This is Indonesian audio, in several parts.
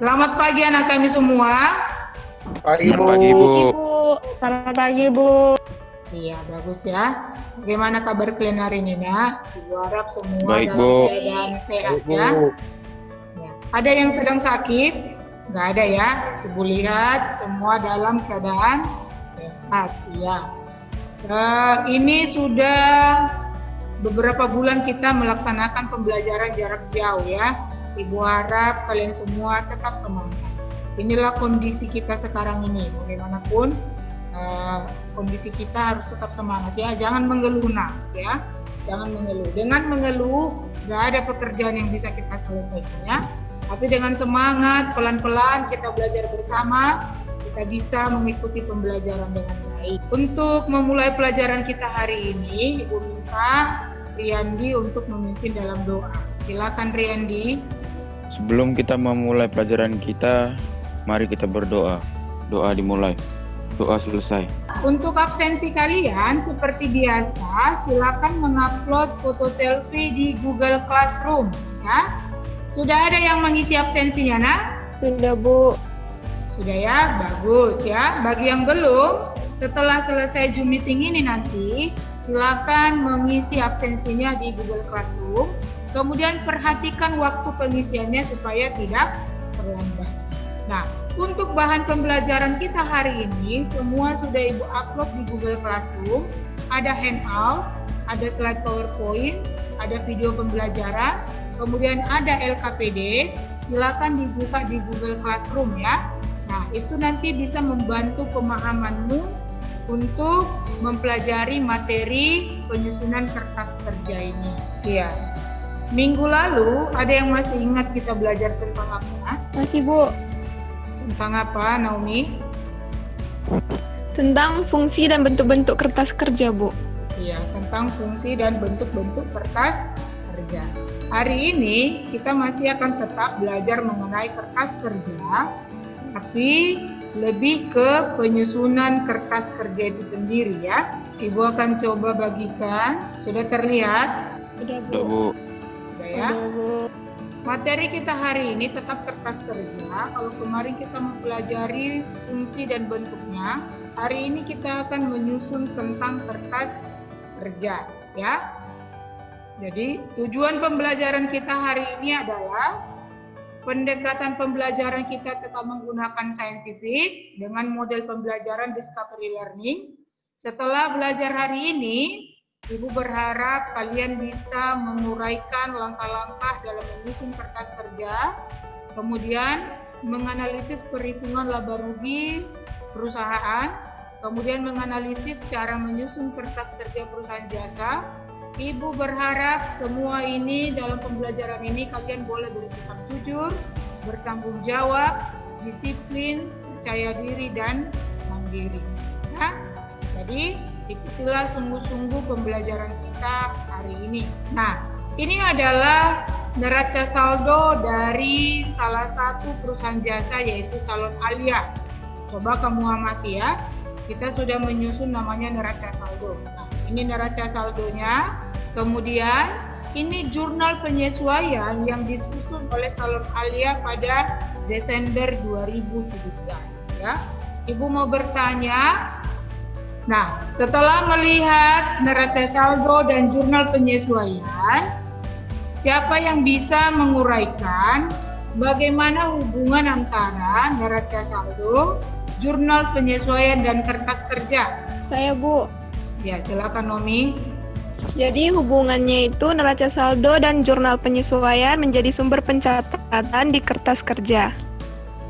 Selamat pagi anak kami semua. Pagi, Bu. Pagi, Bu. Selamat pagi, Bu. Iya, bagus ya. Bagaimana kabar kalian hari ini, Nak? Ibu harap semua Baik, dalam Bu. keadaan sehat Baik, Bu. ya. Ya. Ada yang sedang sakit? Nggak ada ya. Ibu lihat semua dalam keadaan sehat. Ya. Ini sudah beberapa bulan kita melaksanakan pembelajaran jarak jauh ya. Ibu harap kalian semua tetap semangat. Inilah kondisi kita sekarang ini. Bagaimanapun kondisi kita harus tetap semangat ya. Jangan mengeluh nak ya. Jangan mengeluh. Dengan mengeluh nggak ada pekerjaan yang bisa kita selesaikan ya. Tapi dengan semangat, pelan-pelan kita belajar bersama, kita bisa mengikuti pembelajaran dengan baik. Untuk memulai pelajaran kita hari ini, Ibu minta Riyandi untuk memimpin dalam doa. Silakan Riyandi. Sebelum kita memulai pelajaran kita, mari kita berdoa. Doa dimulai. Doa selesai. Untuk absensi kalian, seperti biasa, silakan mengupload foto selfie di Google Classroom. Ya. Sudah ada yang mengisi absensinya, nak? Sudah, Bu. Sudah ya, bagus ya. Bagi yang belum, setelah selesai Zoom meeting ini nanti, silakan mengisi absensinya di Google Classroom. Kemudian perhatikan waktu pengisiannya supaya tidak terlambat. Nah, untuk bahan pembelajaran kita hari ini, semua sudah Ibu upload di Google Classroom. Ada handout, ada slide PowerPoint, ada video pembelajaran, kemudian ada LKPD. Silakan dibuka di Google Classroom ya. Nah, itu nanti bisa membantu pemahamanmu untuk mempelajari materi penyusunan kertas kerja ini. Iya. Minggu lalu, ada yang masih ingat kita belajar tentang apa? Masih, Bu. Tentang apa, Naomi? Tentang fungsi dan bentuk-bentuk kertas kerja, Bu. Iya, tentang fungsi dan bentuk-bentuk kertas kerja. Hari ini kita masih akan tetap belajar mengenai kertas kerja, tapi lebih ke penyusunan kertas kerja itu sendiri ya. Ibu akan coba bagikan. Sudah terlihat? Sudah, Doa, Bu. Sudah ya? Sudah, Bu. Materi kita hari ini tetap kertas kerja. Kalau kemarin kita mempelajari fungsi dan bentuknya, hari ini kita akan menyusun tentang kertas kerja ya. Jadi tujuan pembelajaran kita hari ini adalah pendekatan pembelajaran kita tetap menggunakan saintifik dengan model pembelajaran discovery learning. Setelah belajar hari ini, Ibu berharap kalian bisa menguraikan langkah-langkah dalam menyusun kertas kerja, kemudian menganalisis perhitungan laba rugi perusahaan, kemudian menganalisis cara menyusun kertas kerja perusahaan jasa. Ibu berharap semua ini dalam pembelajaran ini kalian boleh bersikap jujur, bertanggung jawab, disiplin, percaya diri, dan mandiri. Ya? Jadi ikutilah sungguh-sungguh pembelajaran kita hari ini. Nah, ini adalah neraca saldo dari salah satu perusahaan jasa yaitu Salon Alia. Coba kamu amati ya. Kita sudah menyusun namanya neraca saldo. Nah, ini neraca saldonya. Kemudian ini jurnal penyesuaian yang disusun oleh Salon Alia pada Desember 2017 ya. Ibu mau bertanya. Nah, setelah melihat neraca saldo dan jurnal penyesuaian, siapa yang bisa menguraikan bagaimana hubungan antara neraca saldo, jurnal penyesuaian, dan kertas kerja? Saya, Bu. Ya, silakan Nomi. Jadi hubungannya itu neraca saldo dan jurnal penyesuaian menjadi sumber pencatatan di kertas kerja.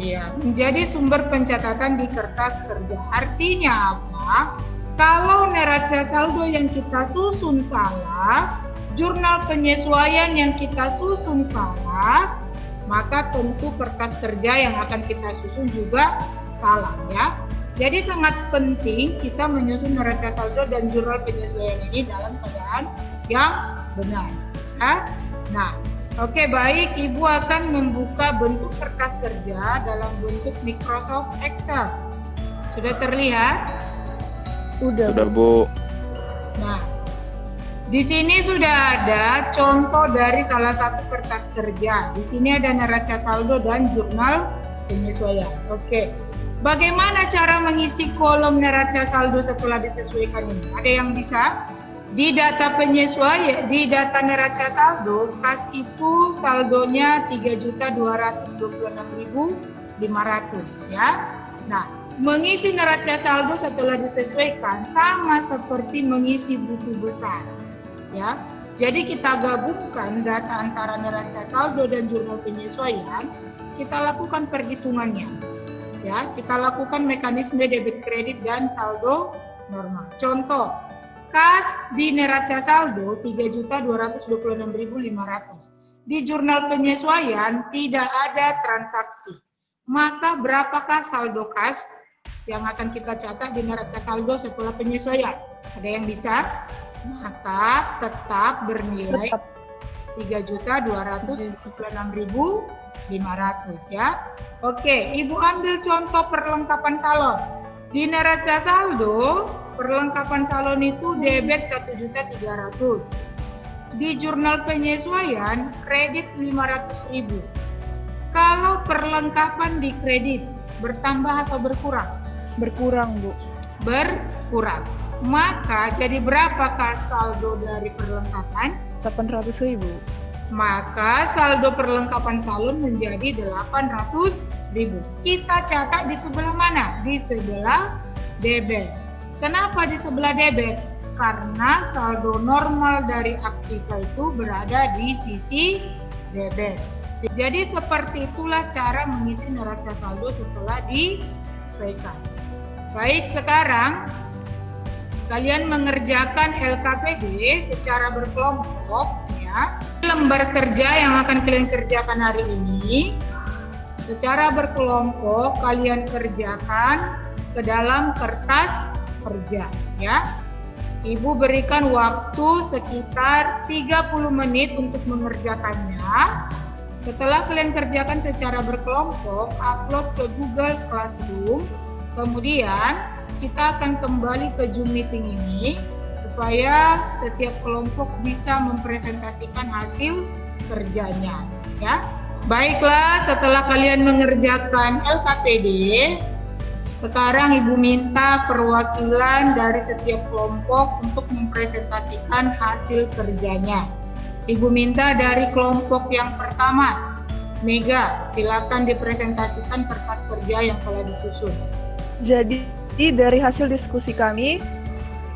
Iya, menjadi sumber pencatatan di kertas kerja. Artinya apa? Kalau neraca saldo yang kita susun salah, jurnal penyesuaian yang kita susun salah, maka tentu kertas kerja yang akan kita susun juga salah ya. Jadi sangat penting kita menyusun neraca saldo dan jurnal penyesuaian ini dalam keadaan yang benar. Ya? Nah, oke, baik, Ibu akan membuka bentuk kertas kerja dalam bentuk Microsoft Excel. Sudah terlihat? Udah, Sudah, Bu. Nah, Di sini sudah ada contoh dari salah satu kertas kerja. Di sini ada neraca saldo dan jurnal penyesuaian. Oke. Bagaimana cara mengisi kolom neraca saldo setelah disesuaikan ini? Ada yang bisa? Di data penyesuaian, di data neraca saldo, kas itu saldonya 3.226.500 ya. Nah, mengisi neraca saldo setelah disesuaikan sama seperti mengisi buku besar. Ya, jadi kita gabungkan data antara neraca saldo dan jurnal penyesuaian, kita lakukan perhitungannya. Ya, kita lakukan mekanisme debit kredit dan saldo normal. Contoh, kas di neraca saldo 3.226.500. Di jurnal penyesuaian tidak ada transaksi. Maka berapakah saldo kas yang akan kita catat di neraca saldo setelah penyesuaian? Ada yang bisa? Maka tetap bernilai 3.226.500 ya. Oke, Ibu ambil contoh perlengkapan salon. Di neraca saldo, perlengkapan salon itu debit 1.300.000. Di jurnal penyesuaian, kredit 500.000. Kalau perlengkapan di kredit, bertambah atau berkurang? Berkurang, Bu. Berkurang. Maka jadi berapakah saldo dari perlengkapan? 800.000. Maka saldo perlengkapan salon menjadi 800.000. Kita catat di sebelah mana? Di sebelah debit. Kenapa di sebelah debit? Karena saldo normal dari aktiva itu berada di sisi debit. Jadi seperti itulah cara mengisi neraca saldo setelah disesuaikan. Baik, sekarang kalian mengerjakan LKPD secara berkelompok ya. Lembar kerja yang akan kalian kerjakan hari ini secara berkelompok kalian kerjakan ke dalam kertas kerja ya. Ibu berikan waktu sekitar 30 menit untuk mengerjakannya. Setelah kalian kerjakan secara berkelompok, upload ke Google Classroom. Kemudian kita akan kembali ke Zoom meeting ini supaya setiap kelompok bisa mempresentasikan hasil kerjanya ya. Baiklah, setelah kalian mengerjakan LKPD, sekarang Ibu minta perwakilan dari setiap kelompok untuk mempresentasikan hasil kerjanya. Ibu minta dari kelompok yang pertama, Mega, silakan dipresentasikan kertas kerja yang telah disusun. Jadi dari hasil diskusi kami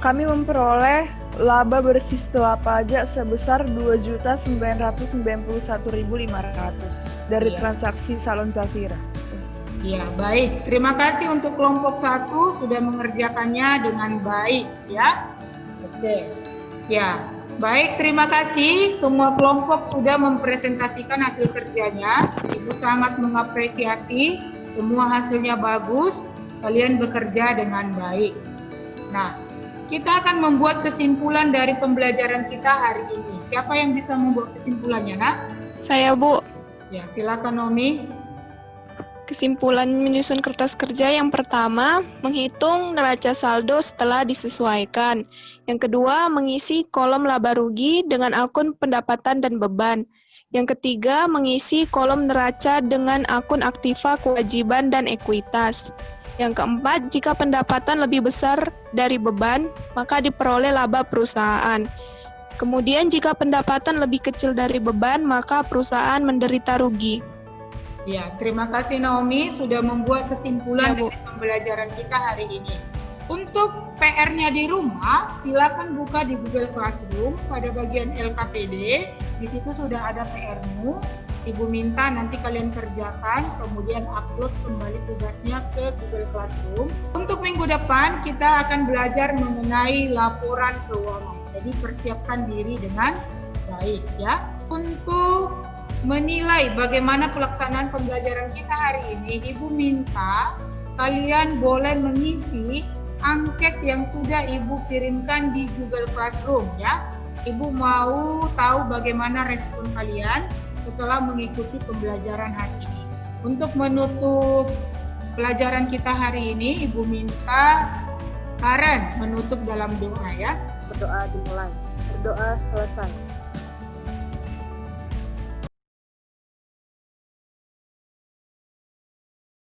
memperoleh laba bersih setelah pajak sebesar 2.991.500 dari transaksi salon Zafira. Ya, baik. Terima kasih untuk kelompok 1 sudah mengerjakannya dengan baik ya. Oke. Ya, baik. Terima kasih. Semua kelompok sudah mempresentasikan hasil kerjanya. Ibu sangat mengapresiasi. Semua hasilnya bagus. Kalian bekerja dengan baik. Nah, kita akan membuat kesimpulan dari pembelajaran kita hari ini. Siapa yang bisa membuat kesimpulannya, Nak? Saya, Bu. Ya, silakan Nomi. Kesimpulan menyusun kertas kerja yang pertama, menghitung neraca saldo setelah disesuaikan. Yang kedua, mengisi kolom laba rugi dengan akun pendapatan dan beban. Yang ketiga, mengisi kolom neraca dengan akun aktiva kewajiban dan ekuitas. Yang keempat, jika pendapatan lebih besar dari beban, maka diperoleh laba perusahaan. Kemudian jika pendapatan lebih kecil dari beban, maka perusahaan menderita rugi. Ya, terima kasih Naomi sudah membuat kesimpulan Ya, Bu. dari pembelajaran kita hari ini. Untuk PR-nya di rumah, silakan buka di Google Classroom pada bagian LKPD. Di situ sudah ada PR-mu. Ibu minta nanti kalian kerjakan, kemudian upload kembali tugasnya ke Google Classroom. Untuk minggu depan kita akan belajar mengenai laporan keuangan. Jadi persiapkan diri dengan baik ya. Untuk menilai bagaimana pelaksanaan pembelajaran kita hari ini, Ibu minta kalian boleh mengisi angket yang sudah Ibu kirimkan di Google Classroom ya. Ibu mau tahu bagaimana respon kalian setelah mengikuti pembelajaran hari ini. Untuk menutup pelajaran kita hari ini, Ibu minta Karen menutup dalam doa ya. Berdoa dimulai. berdoa selesai.